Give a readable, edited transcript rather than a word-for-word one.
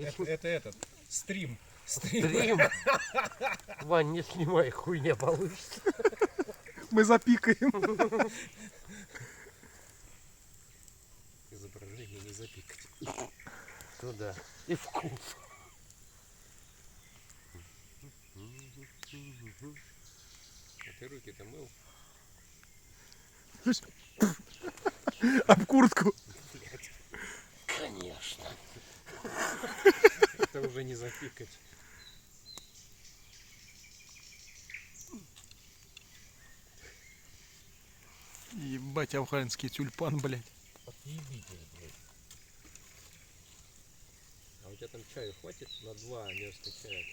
Это этот, стрим. Стрим. Вань, не снимай, хуйня получится. Мы запикаем. Изображение не запикать. Туда. И вкус. А ты руки-то мыл? Об куртку. Блядь. Конечно. Это уже не запикать. Ебать, афганский тюльпан, блядь. Отъебитесь, блядь. А у тебя там чаю хватит на 2 вместо чая?